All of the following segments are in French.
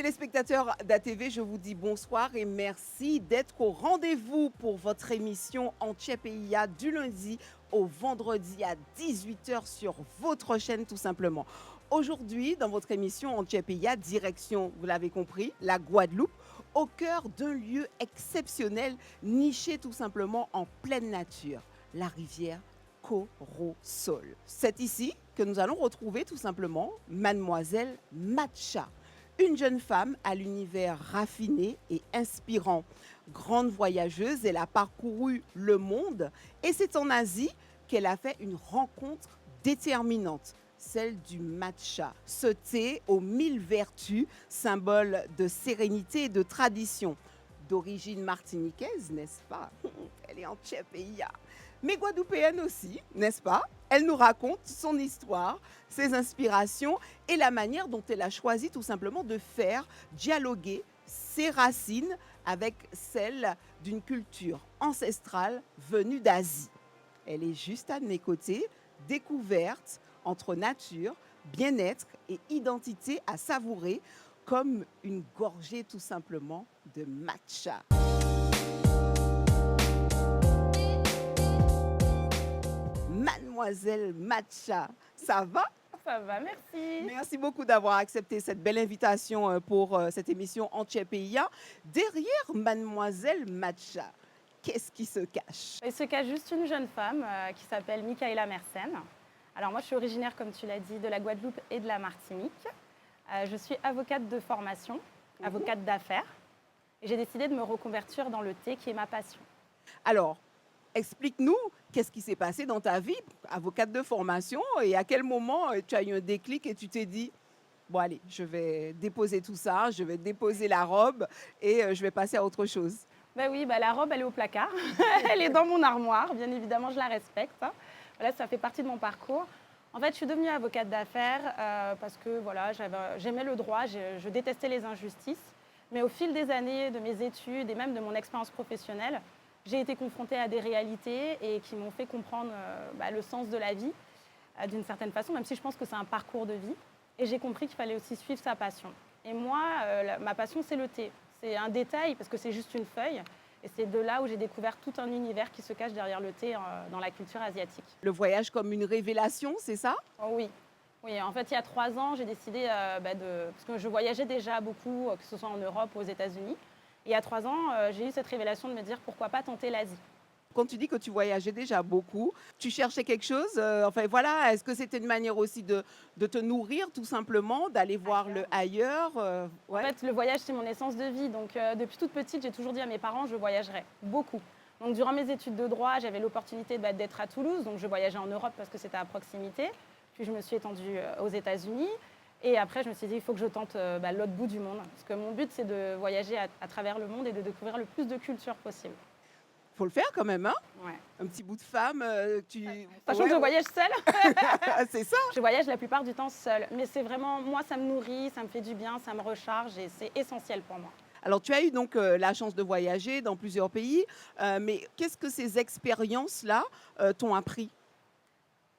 téléspectateurs d'ATV, je vous dis bonsoir et merci d'être au rendez-vous pour votre émission Antiepeia du lundi au vendredi à 18h sur votre chaîne tout simplement. Aujourd'hui, dans votre émission Antiepeia, direction, vous l'avez compris, la Guadeloupe, au cœur d'un lieu exceptionnel, niché tout simplement en pleine nature, la rivière Corosol. C'est ici que nous allons retrouver tout simplement Mademoiselle Matcha, une jeune femme à l'univers raffiné et inspirant. Grande voyageuse, elle a parcouru le monde et c'est en Asie qu'elle a fait une rencontre déterminante, celle du matcha, ce thé aux 1000 vertus, symbole de sérénité et de tradition. D'origine martiniquaise, n'est-ce pas? Elle est en Tchèpeia. Mais guadeloupéenne aussi, n'est-ce pas? Elle nous raconte son histoire, ses inspirations et la manière dont elle a choisi tout simplement de faire dialoguer ses racines avec celles d'une culture ancestrale venue d'Asie. Elle est juste à mes côtés, découverte entre nature, bien-être et identité à savourer comme une gorgée tout simplement de matcha. Mademoiselle Matcha, ça va? Ça va, merci. Merci beaucoup d'avoir accepté cette belle invitation pour cette émission Antiepeia. Derrière Mademoiselle Matcha, qu'est-ce qui se cache? Il se cache juste une jeune femme qui s'appelle Michaela Mersenne. Alors moi, je suis originaire, comme tu l'as dit, de la Guadeloupe et de la Martinique. Je suis avocate de formation, avocate d'affaires. Et j'ai décidé de me reconvertir dans le thé, qui est ma passion. Alors, explique-nous, qu'est-ce qui s'est passé dans ta vie, avocate de formation, et à quel moment tu as eu un déclic et tu t'es dit, bon allez, je vais déposer tout ça, je vais déposer la robe et je vais passer à autre chose. Ben oui, la robe, elle est au placard. Elle est dans mon armoire. Bien évidemment, je la respecte. Voilà, ça fait partie de mon parcours. En fait, je suis devenue avocate d'affaires parce que voilà, j'aimais le droit, je détestais les injustices. Mais au fil des années de mes études et même de mon expérience professionnelle, j'ai été confrontée à des réalités et qui m'ont fait comprendre le sens de la vie d'une certaine façon, même si je pense que c'est un parcours de vie. Et j'ai compris qu'il fallait aussi suivre sa passion. Et moi, ma passion, c'est le thé. C'est un détail parce que c'est juste une feuille. Et c'est de là où j'ai découvert tout un univers qui se cache derrière le thé dans la culture asiatique. Le voyage comme une révélation, c'est ça? Oh oui. Oui, en fait, il y a 3 ans, j'ai décidé parce que je voyageais déjà beaucoup, que ce soit en Europe ou aux États-Unis. Et il y a 3 ans, j'ai eu cette révélation de me dire pourquoi pas tenter l'Asie. Quand tu dis que tu voyageais déjà beaucoup, tu cherchais quelque chose, enfin voilà, est-ce que c'était une manière aussi de te nourrir tout simplement, d'aller voir le ailleurs En fait, le voyage, c'est mon essence de vie. Donc, depuis toute petite, j'ai toujours dit à mes parents, je voyagerai beaucoup. Donc, durant mes études de droit, j'avais l'opportunité d'être à Toulouse. Donc, je voyageais en Europe parce que c'était à proximité. Puis, je me suis étendue aux États-Unis. Et après, je me suis dit, il faut que je tente l'autre bout du monde. Parce que mon but, c'est de voyager à travers le monde et de découvrir le plus de cultures possible. Faut le faire quand même, hein? Ouais. Un petit bout de femme, Sachant que je voyage seule. C'est ça. Je voyage la plupart du temps seule. Mais c'est vraiment, moi, ça me nourrit, ça me fait du bien, ça me recharge et c'est essentiel pour moi. Alors, tu as eu donc la chance de voyager dans plusieurs pays, mais qu'est-ce que ces expériences-là t'ont appris?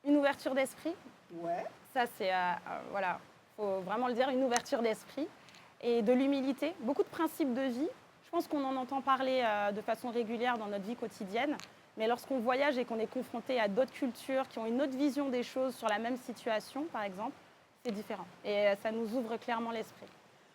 Une ouverture d'esprit. Ouais. Ça, c'est, voilà, faut vraiment le dire, une ouverture d'esprit et de l'humilité. Beaucoup de principes de vie. Je pense qu'on en entend parler de façon régulière dans notre vie quotidienne. Mais lorsqu'on voyage et qu'on est confronté à d'autres cultures qui ont une autre vision des choses sur la même situation, par exemple, c'est différent. Et ça nous ouvre clairement l'esprit.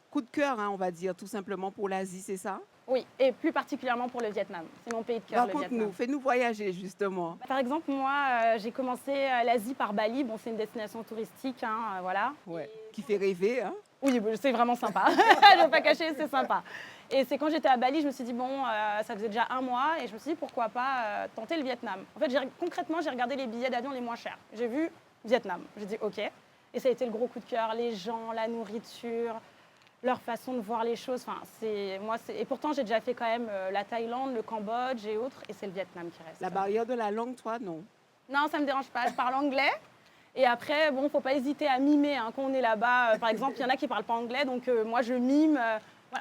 Coup de cœur, hein, on va dire, tout simplement pour l'Asie, c'est ça? Oui, et plus particulièrement pour le Vietnam. C'est mon pays de cœur, le Vietnam. Raconte-nous, fais-nous voyager justement. Par exemple, moi, j'ai commencé l'Asie par Bali. Bon, c'est une destination touristique, hein, voilà. Ouais. Qui fait rêver, hein? Oui, c'est vraiment sympa. Je ne vais pas cacher, c'est sympa. Et c'est quand j'étais à Bali, je me suis dit, bon, ça faisait déjà 1 mois, et je me suis dit, pourquoi pas tenter le Vietnam. En fait, concrètement, j'ai regardé les billets d'avion les moins chers. J'ai vu Vietnam. J'ai dit, OK. Et ça a été le gros coup de cœur, les gens, la nourriture, leur façon de voir les choses. Enfin, et pourtant, j'ai déjà fait quand même la Thaïlande, le Cambodge et autres, et c'est le Vietnam qui reste. La barrière de la langue, toi, non? Non, ça ne me dérange pas. Je parle anglais. Et après, bon, faut pas hésiter à mimer quand on est là-bas. Par exemple, il y en a qui parlent pas anglais, donc moi je mime.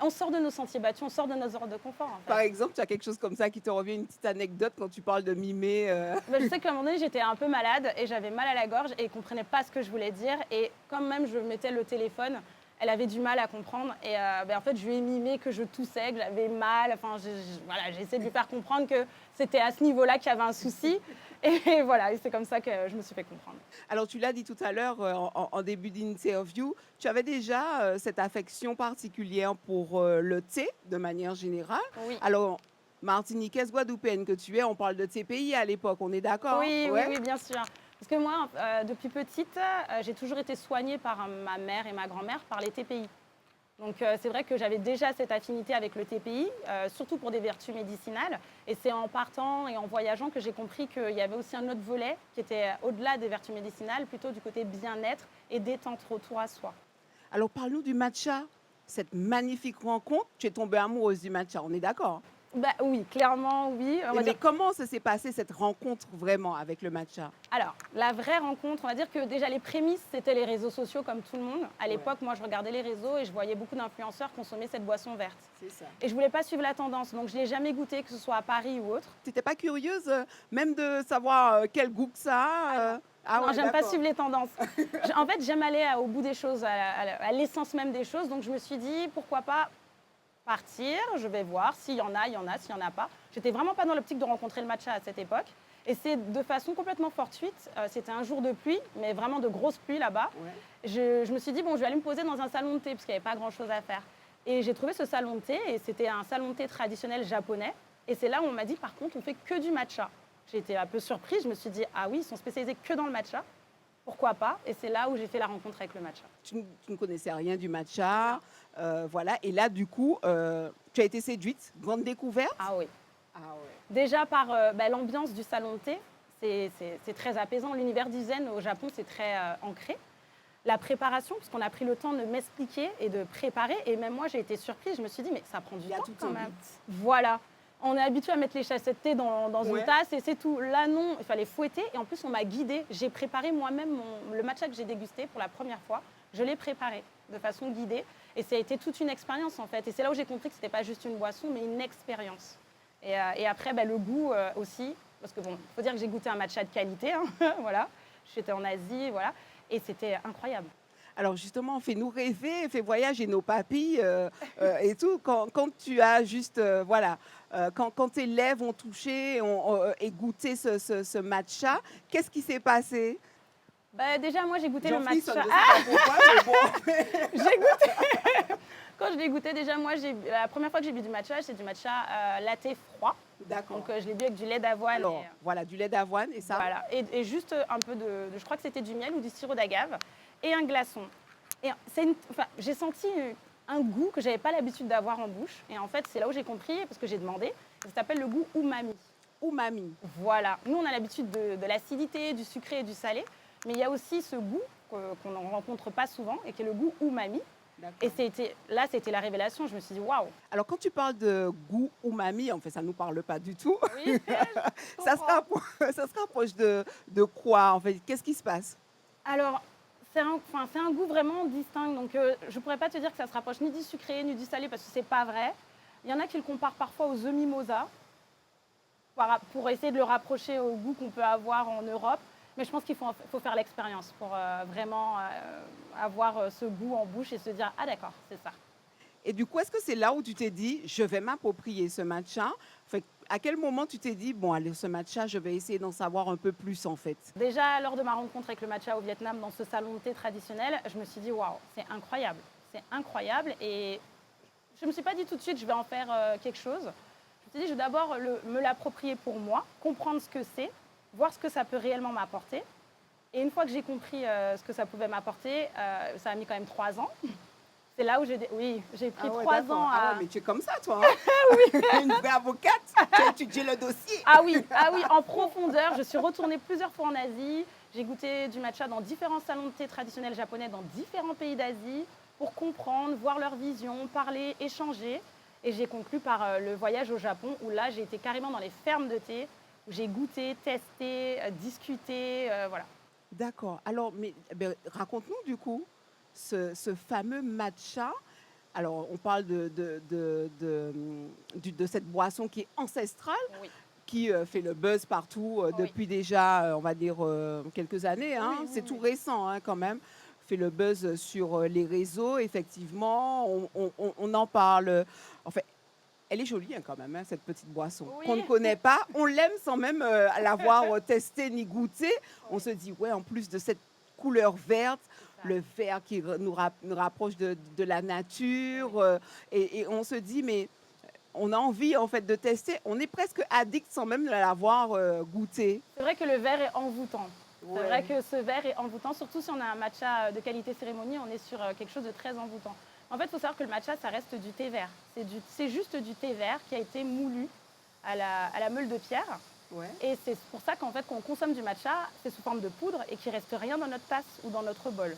On sort de nos sentiers battus, on sort de nos zones de confort. En fait. Par exemple, tu as quelque chose comme ça qui te revient, une petite anecdote quand tu parles de mimer Je sais qu'à un moment donné, j'étais un peu malade et j'avais mal à la gorge et ils ne comprenaient pas ce que je voulais dire. Et quand même, je mettais le téléphone, elle avait du mal à comprendre. Et en fait, je lui ai mimé que je toussais, que j'avais mal. Enfin, voilà, j'ai essayé de lui faire comprendre que c'était à ce niveau-là qu'il y avait un souci. Et voilà, et c'est comme ça que je me suis fait comprendre. Alors, tu l'as dit tout à l'heure en début d'interview, tu avais déjà cette affection particulière pour le thé de manière générale. Oui. Alors, Martiniquaise, Guadeloupéenne que tu es, on parle de tes pays à l'époque, on est d'accord? Oui, oui, Ouais. oui, bien sûr. Parce que moi, depuis petite, j'ai toujours été soignée par ma mère et ma grand-mère par les TPI. Donc c'est vrai que j'avais déjà cette affinité avec le TPI, surtout pour des vertus médicinales. Et c'est en partant et en voyageant que j'ai compris qu'il y avait aussi un autre volet qui était au-delà des vertus médicinales, plutôt du côté bien-être et détente, retour à soi. Alors, parle-nous du matcha, cette magnifique rencontre. Tu es tombée amoureuse du matcha, on est d'accord? Bah oui, clairement, oui. On va Mais dire. comment ça s'est passé, cette rencontre vraiment avec le matcha? Alors, la vraie rencontre, on va dire que déjà les prémices, c'était les réseaux sociaux comme tout le monde. À Ouais. l'époque, moi, je regardais les réseaux et je voyais beaucoup d'influenceurs consommer cette boisson verte. C'est ça. Et je voulais pas suivre la tendance, donc je l'ai jamais goûté, que ce soit à Paris ou autre. Tu n'étais pas curieuse même de savoir quel goût que ça a Ah Non, ouais, j'aime pas d'accord. suivre les tendances. En fait, j'aime aller au bout des choses, à l'essence même des choses. Donc je me suis dit, pourquoi pas partir, je vais voir s'il y en a, il y en a, s'il y en a pas. J'étais vraiment pas dans l'optique de rencontrer le matcha à cette époque. Et c'est de façon complètement fortuite. C'était un jour de pluie, mais vraiment de grosses pluies là-bas. Ouais. Je me suis dit, bon, je vais aller me poser dans un salon de thé, parce qu'il n'y avait pas grand-chose à faire. Et j'ai trouvé ce salon de thé, et c'était un salon de thé traditionnel japonais. Et c'est là où on m'a dit, par contre, on fait que du matcha. J'ai été un peu surprise, je me suis dit, ah oui, ils sont spécialisés que dans le matcha. Pourquoi pas? Et c'est là où j'ai fait la rencontre avec le matcha. Tu ne connaissais rien du matcha, voilà. Et là, du coup, tu as été séduite, grande découverte. Ah oui. Ah ouais. Déjà par l'ambiance du salon de thé, c'est très apaisant. L'univers du zen au Japon, c'est très ancré. La préparation, parce qu'on a pris le temps de m'expliquer et de préparer. Et même moi, j'ai été surprise. Je me suis dit, mais ça prend du Il y a temps tout quand un même. rite. Voilà. On est habitué à mettre les chassettes de thé dans Ouais. une tasse et c'est tout. Là, non, il fallait fouetter. Et en plus, on m'a guidée. J'ai préparé moi-même le matcha que j'ai dégusté pour la première fois. Je l'ai préparé de façon guidée. Et ça a été toute une expérience, en fait. Et c'est là où j'ai compris que ce n'était pas juste une boisson, mais une expérience. Et après, le goût aussi. Parce que bon, il faut dire que j'ai goûté un matcha de qualité. Hein, voilà. J'étais en Asie, voilà. Et c'était incroyable. Alors justement, fais-nous rêver, fais voyager nos papilles et tout. Quand tu as juste, voilà, quand tes lèvres ont touché et goûté ce matcha, qu'est-ce qui s'est passé? Déjà, moi, j'ai goûté le J'en frissonne, matcha. je sais pas pourquoi, mais bon. J'ai goûté. Quand je l'ai goûté, déjà, moi, la première fois que j'ai bu du matcha, c'est du matcha latte froid. D'accord. Donc, je l'ai bu avec du lait d'avoine. Alors, voilà, du lait d'avoine et ça? Voilà. Et juste un peu je crois que c'était du miel ou du sirop d'agave et un glaçon. Et j'ai senti un goût que je n'avais pas l'habitude d'avoir en bouche. Et en fait, c'est là où j'ai compris, parce que j'ai demandé. Ça s'appelle le goût umami. Umami. Voilà. Nous, on a l'habitude de l'acidité, du sucré et du salé. Mais il y a aussi ce goût qu'on ne rencontre pas souvent et qui est le goût umami. D'accord. Et c'était la révélation. Je me suis dit, waouh. Alors, quand tu parles de goût umami, en fait, ça ne nous parle pas du tout. Oui, Ça se rapproche de quoi, en fait? Qu'est-ce qui se passe? Alors, c'est un goût vraiment distinct. Donc, je ne pourrais pas te dire que ça se rapproche ni du sucré ni du salé parce que ce n'est pas vrai. Il y en a qui le comparent parfois aux œufs mimosa pour essayer de le rapprocher au goût qu'on peut avoir en Europe. Mais je pense qu'il faut faire l'expérience pour vraiment avoir ce goût en bouche et se dire, ah d'accord, c'est ça. Et du coup, est-ce que c'est là où tu t'es dit, je vais m'approprier ce matcha? Fait, à quel moment tu t'es dit, bon, allez, ce matcha, je vais essayer d'en savoir un peu plus, en fait? Déjà, lors de ma rencontre avec le matcha au Vietnam, dans ce salon de thé traditionnel, je me suis dit, waouh, c'est incroyable. C'est incroyable. Et je ne me suis pas dit tout de suite, je vais en faire quelque chose. Je me suis dit, je vais d'abord me l'approprier pour moi, comprendre ce que c'est, voir ce que ça peut réellement m'apporter. Et une fois que j'ai compris ce que ça pouvait m'apporter, ça a mis quand même 3 ans. C'est là où j'ai pris 3 ans à... Ah ouais, mais tu es comme ça, toi. Hein? Oui. Une vraie avocate. Tu as étudié le dossier. Ah oui, en profondeur. Je suis retournée plusieurs fois en Asie. J'ai goûté du matcha dans différents salons de thé traditionnels japonais dans différents pays d'Asie pour comprendre, voir leur vision, parler, échanger. Et j'ai conclu par le voyage au Japon où là, j'ai été carrément dans les fermes de thé, où j'ai goûté, testé, discuté, voilà. D'accord. Alors, mais raconte-nous, du coup, ce fameux matcha. Alors, on parle de cette boisson qui est ancestrale, Oui. qui fait le buzz partout Oui. depuis déjà, on va dire, quelques années. Hein. Oui, C'est oui, tout oui. récent, hein, quand même. fait le buzz sur les réseaux. Effectivement, on en parle. En fait, elle est jolie hein, quand même, hein, cette petite boisson. Qu'on ne Oui, connaît pas, on l'aime sans même l'avoir testée ni goûtée. On oui, se dit, ouais, en plus de cette couleur verte, c'est ça. le vert qui nous rapproche de la nature. Oui. Et on se dit, mais on a envie en fait de tester. On est presque addict sans même l'avoir goûté. C'est vrai que le verre est envoûtant. C'est vrai Ouais. que ce verre est envoûtant, surtout si on a un matcha de qualité cérémonie, on est sur quelque chose de très envoûtant. En fait, il faut savoir que le matcha, ça reste du thé vert. C'est juste du thé vert qui a été moulu à la meule de pierre. Ouais. Et c'est pour ça qu'en fait, quand on consomme du matcha, c'est sous forme de poudre et qu'il ne reste rien dans notre tasse ou dans notre bol.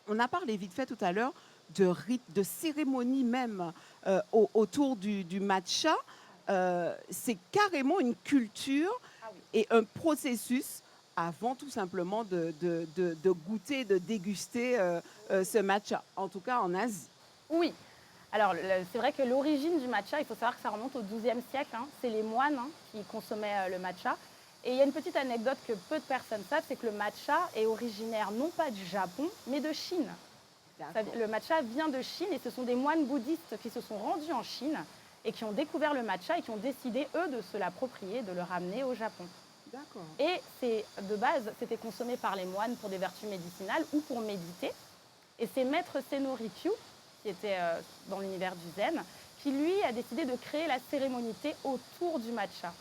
On a parlé vite fait tout à l'heure de rites, de cérémonies même autour du matcha. C'est carrément une culture Ah oui. et un processus avant tout simplement de goûter, de déguster ce matcha, en tout cas en Asie. Oui. Alors, c'est vrai que l'origine du matcha, il faut savoir que ça remonte au XIIe siècle, hein. C'est les moines qui consommaient le matcha. Et il y a une petite anecdote que peu de personnes savent, c'est que le matcha est originaire non pas du Japon, mais de Chine. D'accord. Le matcha vient de Chine et ce sont des moines bouddhistes qui se sont rendus en Chine et qui ont découvert le matcha et qui ont décidé, eux, de se l'approprier, de le ramener au Japon. D'accord. Et de base, c'était consommé par les moines pour des vertus médicinales ou pour méditer. Et c'est Maître Senno Rikyu, qui était dans l'univers du zen, qui lui a décidé de créer la cérémonie thé autour du matcha.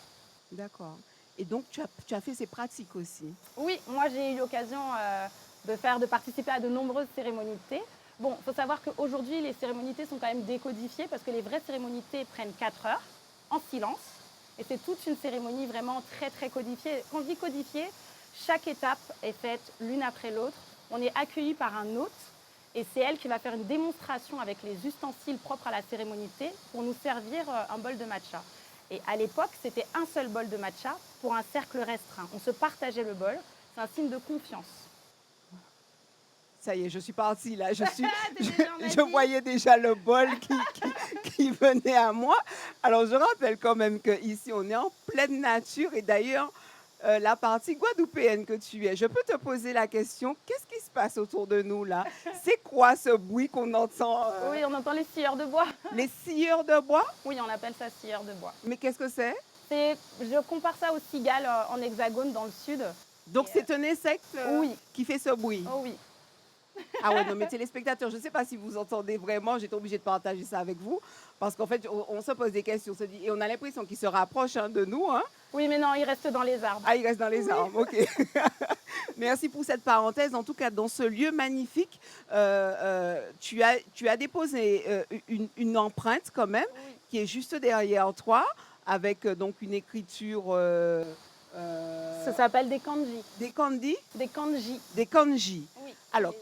D'accord. Et donc, tu as fait ces pratiques aussi. Oui, moi j'ai eu l'occasion de participer à de nombreuses cérémonies de thé. Bon, il faut savoir qu'aujourd'hui, les cérémonies de thé sont quand même décodifiées parce que les vraies cérémonies de thé prennent 4 heures en silence. Et c'est toute une cérémonie vraiment très très codifiée. Quand je dis codifiée, chaque étape est faite l'une après l'autre. On est accueilli par un hôte et c'est elle qui va faire une démonstration avec les ustensiles propres à la cérémonie de thé pour nous servir un bol de matcha. Et à l'époque, c'était un seul bol de matcha pour un cercle restreint. On se partageait le bol. C'est un signe de confiance. Ça y est, je suis partie là. T'es déjà en Je Asie. voyais déjà le bol qui venait à moi. Alors, je rappelle quand même qu'ici, on est en pleine nature. Et d'ailleurs, la partie guadeloupéenne que tu es, je peux te poser la question, qu'est-ce qui se passe autour de nous là? C'est quoi ce bruit qu'on entend? Oui, on entend les scieurs de bois. Les scieurs de bois? Oui, on appelle ça scieur de bois. Mais qu'est-ce que c'est? Je compare ça aux cigales en hexagone dans le sud. Donc, Et, c'est un insecte oui, qui fait ce bruit. oh oui. Ah ouais, non, mais téléspectateurs, je ne sais pas si vous entendez vraiment, j'étais obligée de partager ça avec vous, parce qu'en fait, on se pose des questions, on se dit, et on a l'impression qu'ils se rapprochent hein, de nous. Hein. Oui, mais non, il reste dans les arbres. Ah, ils restent dans les Oui. arbres, ok. Merci pour cette parenthèse. En tout cas, dans ce lieu magnifique, tu as déposé une empreinte quand même, Oui. qui est juste derrière toi, avec donc une écriture Ça s'appelle des kanji. des kanji, Des kanji. des kanji. Oui. Alors,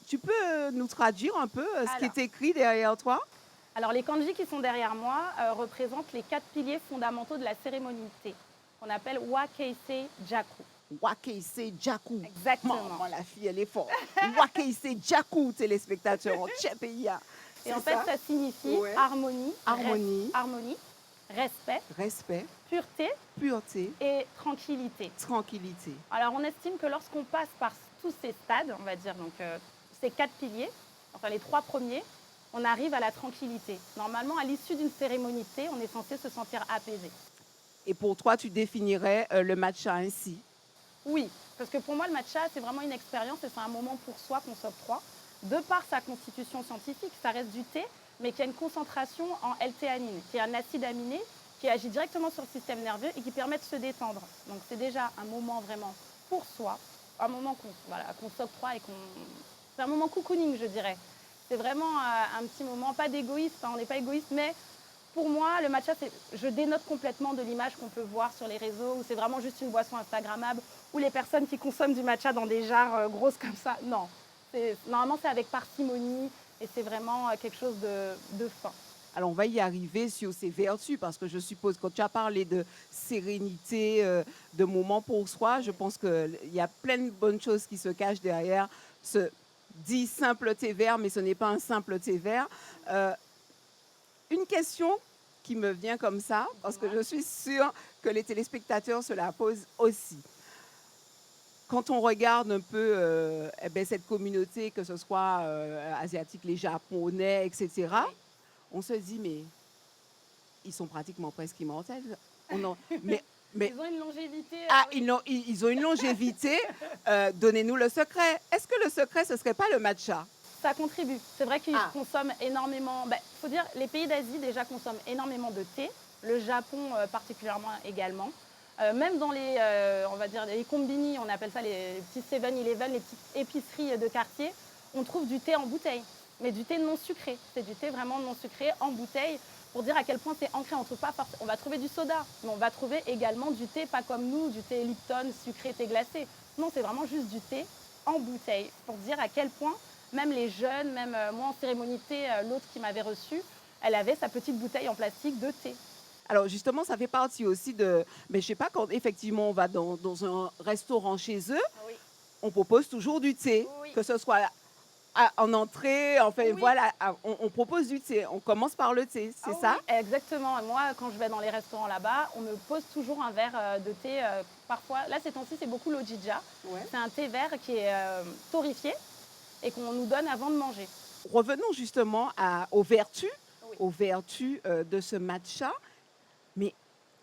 tu peux nous traduire un peu ce qui Alors. est écrit derrière toi? Alors, les kanji qui sont derrière moi représentent les 4 piliers fondamentaux de la cérémonie de thé, qu'on appelle Wakeisei Jaku. Wakeisei Jaku. Exactement. Maman, la fille, elle est forte. Wakeisei Jaku, téléspectateurs, en Tchèpeya. Et en fait, ça signifie Ouais. harmonie, Harmonie, harmonie, respect, respect, pureté pureté, et tranquillité. tranquillité. Alors, on estime que lorsqu'on passe par tous ces stades, on va dire, donc ces 4 piliers, enfin les 3 premiers, on arrive à la tranquillité. Normalement, à l'issue d'une cérémonie de thé, on est censé se sentir apaisé. Et pour toi, tu définirais le matcha ainsi? Oui, parce que pour moi, le matcha, c'est vraiment une expérience et c'est un moment pour soi qu'on s'octroie. De par sa constitution scientifique, ça reste du thé, mais qui a une concentration en L-théanine, qui est un acide aminé qui agit directement sur le système nerveux et qui permet de se détendre. Donc c'est déjà un moment vraiment pour soi, un moment qu'on s'octroie et qu'on... C'est un moment cocooning, je dirais. C'est vraiment un petit moment, pas d'égoïste, hein, on n'est pas égoïste, mais pour moi, le matcha, je dénote complètement de l'image qu'on peut voir sur les réseaux, où c'est vraiment juste une boisson instagrammable, ou les personnes qui consomment du matcha dans des jarres grosses comme ça. Non, normalement, c'est avec parcimonie et c'est vraiment quelque chose de fin. Alors, on va y arriver sur ses vertus, parce que je suppose, quand tu as parlé de sérénité, de moments pour soi, je pense qu'il y a plein de bonnes choses qui se cachent derrière ce dit simple thé vert, mais ce n'est pas un simple thé vert. Une question qui me vient comme ça, parce que je suis sûre que les téléspectateurs se la posent aussi. quand on regarde un peu eh ben, cette communauté, que ce soit asiatique, les Japonais, etc., Oui. on se dit, mais ils sont pratiquement presque immortels. On en- mais, mais Ils ont une longévité, ah, oui. ils ont une longévité. Donnez-nous le secret. Est-ce que le secret, ce ne serait pas le matcha? Ça contribue. C'est vrai qu'ils Ah, consomment énormément. Il faut dire, les pays d'Asie déjà consomment énormément de thé. Le Japon particulièrement également. Même dans les, on va dire, les combini, on appelle ça les petits 7-Eleven, les petites épiceries de quartier, on trouve du thé en bouteille. Mais du thé non sucré. C'est du thé vraiment non sucré en bouteille pour dire à quel point c'est ancré. On va trouver du soda, mais on va trouver également du thé, pas comme nous, du thé Lipton, sucré, thé glacé. Non, c'est vraiment juste du thé en bouteille pour dire à quel point même les jeunes, même moi en cérémonie de thé, l'autre qui m'avait reçue, elle avait sa petite bouteille en plastique de thé. alors justement, ça fait partie aussi de... Mais je sais pas, quand effectivement on va dans un restaurant chez eux, Oui. on propose toujours du thé, Oui. que ce soit en entrée, enfin Oui. voilà, on propose du thé. On commence par le thé, Ah c'est oui, ça? exactement. Moi, quand je vais dans les restaurants là-bas, on me pose toujours un verre de thé. Parfois, là, ces temps-ci, c'est beaucoup l'ojija. Ouais. C'est un thé vert qui est torréfié et qu'on nous donne avant de manger. Revenons justement Oui. aux vertus de ce matcha. Mais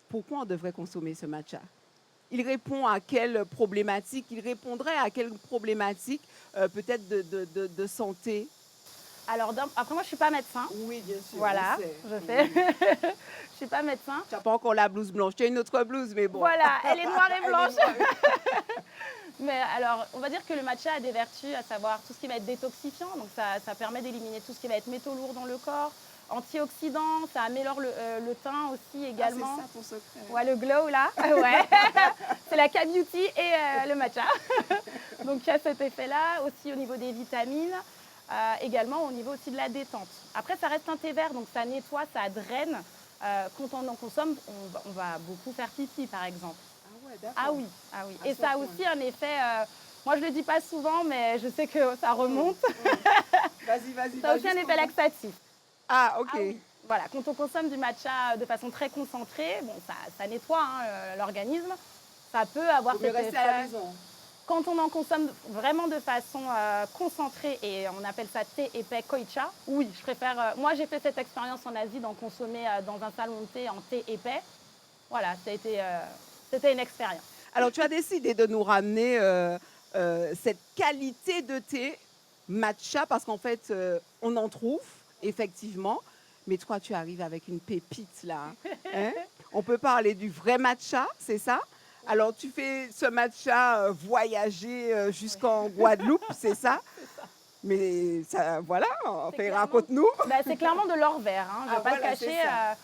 pourquoi on devrait consommer ce matcha? Il répond à quelle problématique? Il répondrait à quelle problématique peut-être de santé? Alors, après, moi, je suis pas médecin. Oui, bien sûr, Voilà, on sait. je fais. Oui. Je suis pas médecin. Tu n'as pas encore la blouse blanche. Tu as une autre blouse, mais bon. Voilà, elle est noire et Elle est blanche. noire. Mais alors, on va dire que le matcha a des vertus, à savoir tout ce qui va être détoxifiant, donc ça permet d'éliminer tout ce qui va être métaux lourds dans le corps, antioxydant, ça améliore le teint aussi Ah, également. c'est ça ton secret. Ouais, le glow là, ouais. C'est la K-Beauty et le matcha. Donc il y a cet effet-là, aussi au niveau des vitamines, également au niveau aussi de la détente. Après, ça reste un thé vert, donc ça nettoie, ça draine. Quand on en consomme, on va beaucoup faire pipi par exemple. Ah ouais, d'accord. Ah oui, ah oui. À Et ce ça a point. aussi un effet, moi je le dis pas souvent, mais je sais que ça remonte. Vas-y, vas-y. Ça a aussi un effet laxatif. Ah, ok. Ah oui. Voilà, quand on consomme du matcha de façon très concentrée, bon, ça nettoie l'organisme. Ça peut avoir Faut mieux cet rester à la effet. maison. Quand on en consomme vraiment de façon concentrée, et on appelle ça thé épais koicha, oui, je préfère. Moi, j'ai fait cette expérience en Asie d'en consommer dans un salon de thé en thé épais. Voilà, c'était une expérience. Alors, tu as décidé de nous ramener cette qualité de thé matcha parce qu'en fait, on en trouve effectivement. Mais toi, tu arrives avec une pépite là. Hein. On peut parler du vrai matcha, c'est ça? Alors, tu fais ce matcha voyager jusqu'en Guadeloupe, c'est ça? Mais ça, voilà, C'est enfin, clairement, raconte-nous. c'est clairement de l'or vert, hein, je ne Ah vais pas voilà, le c'est cacher. ça.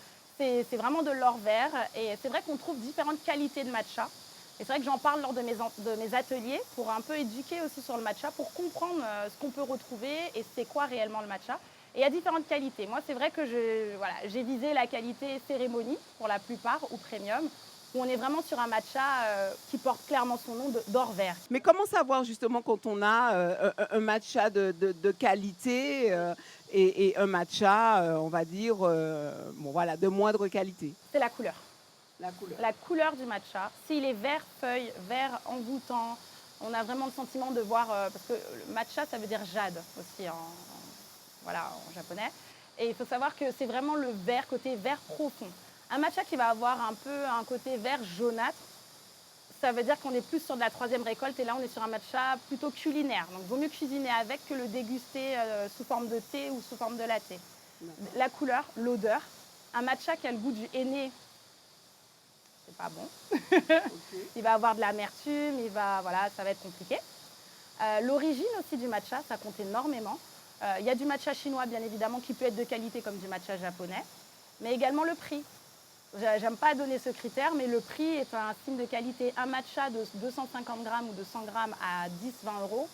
C'est vraiment de l'or vert. Et c'est vrai qu'on trouve différentes qualités de matcha. Et c'est vrai que j'en parle lors de mes ateliers pour un peu éduquer aussi sur le matcha, pour comprendre ce qu'on peut retrouver et c'est quoi réellement le matcha. Et il y a différentes qualités. Moi, c'est vrai que j'ai visé la qualité cérémonie pour la plupart, ou premium, où on est vraiment sur un matcha qui porte clairement son nom d'or vert. Mais comment savoir justement quand on a un matcha de qualité et un matcha, on va dire, bon, voilà, de moindre qualité? C'est la couleur. La couleur. La couleur du matcha. S'il est vert feuille, vert envoûtant, on a vraiment le sentiment de voir, parce que le matcha, ça veut dire jade aussi en japonais. Et il faut savoir que c'est vraiment le vert, côté vert profond. Un matcha qui va avoir un peu un côté vert jaunâtre, ça veut dire qu'on est plus sur de la troisième récolte et là on est sur un matcha plutôt culinaire. Donc il vaut mieux cuisiner avec que le déguster sous forme de thé ou sous forme de latte. La couleur, l'odeur. Un matcha qui a le goût du henné, c'est pas bon. Ok. Il va avoir de l'amertume, ça va être compliqué. L'origine aussi du matcha, ça compte énormément. Il y a du matcha chinois, bien évidemment, qui peut être de qualité comme du matcha japonais, mais également le prix. J'aime pas donner ce critère, mais le prix est un signe de qualité. Un matcha de 250 grammes ou de 100 grammes à 10-20 euros,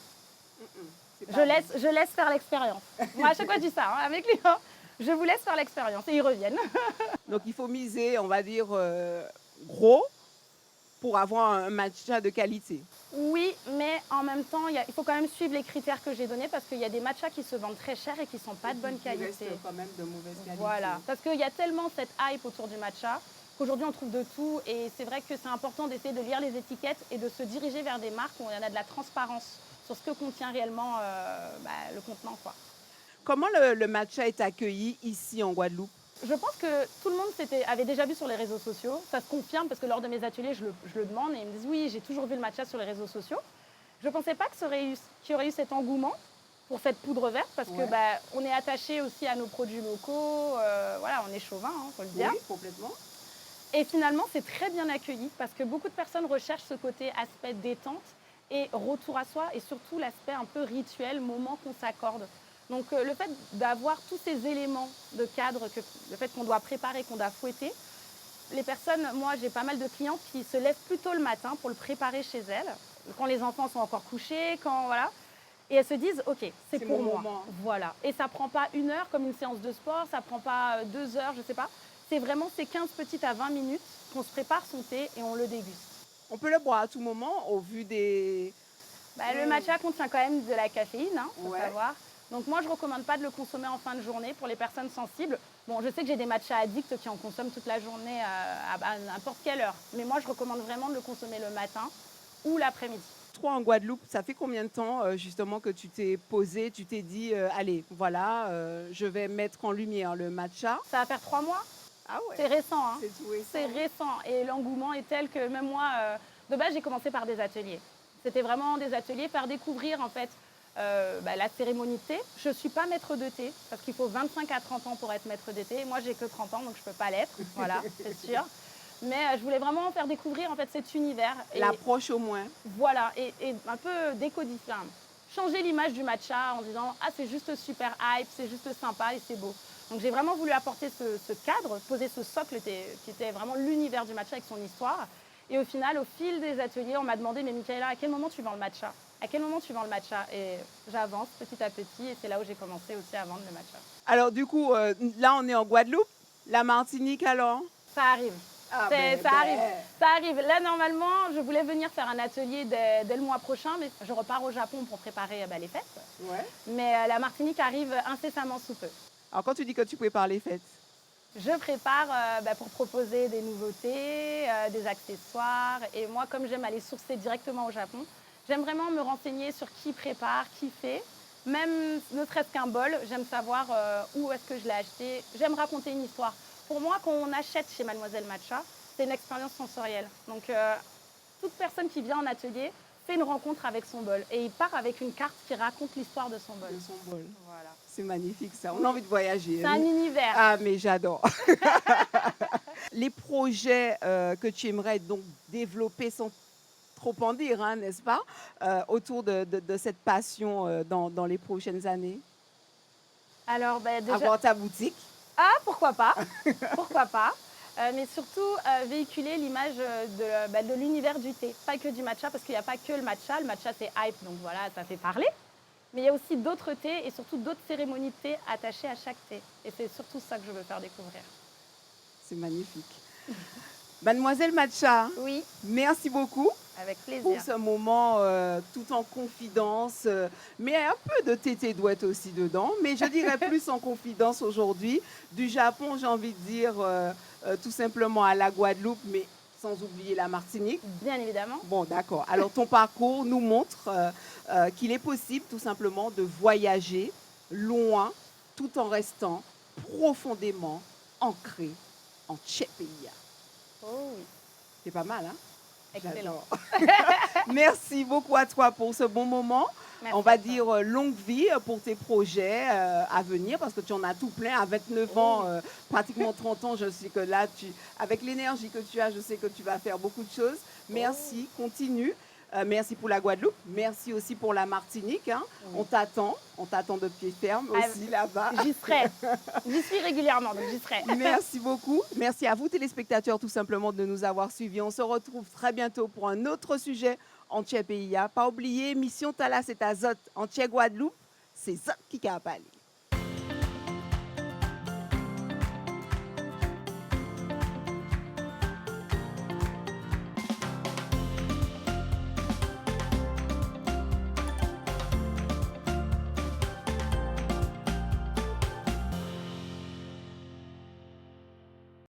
C'est pas bon. je laisse faire l'expérience. Moi, à chaque fois, je dis ça avec les gens. Je vous laisse faire l'expérience et ils reviennent. Donc il faut miser, on va dire, gros pour avoir un matcha de qualité. Oui, mais en même temps, il faut quand même suivre les critères que j'ai donnés parce qu'il y a des matchas qui se vendent très cher et qui ne sont pas de bonne Qui reste qualité. quand même de mauvaise qualité. Voilà, parce qu'il y a tellement cette hype autour du matcha qu'aujourd'hui on trouve de tout et c'est vrai que c'est important d'essayer de lire les étiquettes et de se diriger vers des marques où il y en a de la transparence sur ce que contient réellement le contenant, quoi. Comment le matcha est accueilli ici en Guadeloupe? Je pense que tout le monde avait déjà vu sur les réseaux sociaux. Ça se confirme parce que lors de mes ateliers, je le demande et ils me disent oui, j'ai toujours vu le matcha sur les réseaux sociaux. Je ne pensais pas qu'il y aurait eu cet engouement pour cette poudre verte parce que Ouais. on est attaché aussi à nos produits locaux. Voilà, on est chauvin, faut le dire. Oui, complètement. Et finalement, c'est très bien accueilli parce que beaucoup de personnes recherchent ce côté aspect détente et retour à soi et surtout l'aspect un peu rituel, moment qu'on s'accorde. Donc le fait d'avoir tous ces éléments de cadre, le fait qu'on doit préparer, qu'on doit fouetter, les personnes, moi j'ai pas mal de clientes qui se lèvent plus tôt le matin pour le préparer chez elles, quand les enfants sont encore couchés, voilà. Et elles se disent, ok, c'est pour mon moi. moment. Voilà. Et ça prend pas 1 heure comme une séance de sport, ça prend pas 2 heures, je sais pas. C'est vraiment ces 15 petites à 20 minutes qu'on se prépare son thé et on le déguste. On peut le boire à tout moment au vu des... Le matcha contient quand même de la caféine, faut Ouais. savoir. Donc moi, je ne recommande pas de le consommer en fin de journée pour les personnes sensibles. Bon, je sais que j'ai des matchas addicts qui en consomment toute la journée à n'importe quelle heure. Mais moi, je recommande vraiment de le consommer le matin ou l'après-midi. Toi en Guadeloupe, ça fait combien de temps justement que tu t'es posé, tu t'es dit, allez, voilà, je vais mettre en lumière le matcha? Ça va faire 3 mois. Ah ouais, C'est récent, hein. c'est tout récent. C'est récent. Et l'engouement est tel que même moi, de base, j'ai commencé par des ateliers. C'était vraiment des ateliers, faire découvrir en fait la cérémonie de thé. Je ne suis pas maître de thé, parce qu'il faut 25 à 30 ans pour être maître de thé. Moi, j'ai que 30 ans, donc je ne peux pas l'être, voilà, c'est sûr. Mais je voulais vraiment faire découvrir en fait cet univers. Et L'approche au moins. voilà, et un peu décodifier, changer l'image du matcha en disant « Ah, c'est juste super hype, c'est juste sympa et c'est beau ». Donc j'ai vraiment voulu apporter ce cadre, poser ce socle qui était vraiment l'univers du matcha avec son histoire. Et au final, au fil des ateliers, on m'a demandé « Mais Michaela, à quel moment tu vends le matcha ? À quel moment tu vends le matcha ?» Et j'avance petit à petit et c'est là où j'ai commencé aussi à vendre le matcha. Alors du coup, là on est en Guadeloupe, la Martinique alors? Ça arrive. Ah Ça arrive. Ça arrive. Là, normalement, je voulais venir faire un atelier dès le mois prochain, mais je repars au Japon pour préparer les fêtes. Ouais. Mais la Martinique arrive incessamment sous peu. Alors quand tu dis que tu prépares les fêtes, Je prépare pour proposer des nouveautés, des accessoires. Et moi, comme j'aime aller sourcer directement au Japon, j'aime vraiment me renseigner sur qui prépare, qui fait. Même ne serait-ce qu'un bol, j'aime savoir où est-ce que je l'ai acheté. J'aime raconter une histoire. Pour moi, quand on achète chez Mademoiselle Matcha, c'est une expérience sensorielle. Donc, toute personne qui vient en atelier fait une rencontre avec son bol. Et il part avec une carte qui raconte l'histoire de son bol. de son bol. Voilà. C'est magnifique ça, on a envie de voyager. C'est un univers. Ah mais j'adore. Les projets que tu aimerais donc développer sans trop en dire, hein, n'est-ce pas, autour de cette passion dans les prochaines années? Alors, déjà... Avoir ta boutique? Ah, pourquoi pas. Pourquoi pas. Mais surtout, véhiculer l'image de l'univers du thé. Pas que du matcha, parce qu'il n'y a pas que le matcha. Le matcha, c'est hype, donc voilà, ça fait parler. Mais il y a aussi d'autres thés et surtout d'autres cérémonies de thé attachées à chaque thé. Et c'est surtout ça que je veux faire découvrir. C'est magnifique. Mademoiselle Matcha, Oui, merci beaucoup avec pour plaisir. ce moment tout en confidence, mais un peu de tété douette aussi dedans, mais je dirais plus en confidence aujourd'hui. Du Japon, j'ai envie de dire tout simplement à la Guadeloupe, mais sans oublier la Martinique. Bien évidemment. Bon, d'accord. Alors, ton parcours nous montre qu'il est possible tout simplement de voyager loin tout en restant profondément ancré en Tchèpeïa. Oh oui, C'est pas mal, hein? excellent. J'adore. Merci beaucoup à toi pour ce bon moment. Merci On va à toi. dire longue vie pour tes projets à venir parce que tu en as tout plein. À 29 ans, pratiquement 30 ans, je sais que là, avec l'énergie que tu as, je sais que tu vas faire beaucoup de choses. Merci, continue. Merci pour la Guadeloupe. Merci aussi pour la Martinique, hein. Oui. On t'attend de pied ferme aussi là-bas. J'y serai. J'y suis régulièrement, donc j'y serai. Merci beaucoup. Merci à vous, téléspectateurs, tout simplement de nous avoir suivis. On se retrouve très bientôt pour un autre sujet en Tchèpeïa. Pas oublier, Mission Tala, c'est à Zot, en Tchè Guadeloupe. C'est Zot qui a parlé.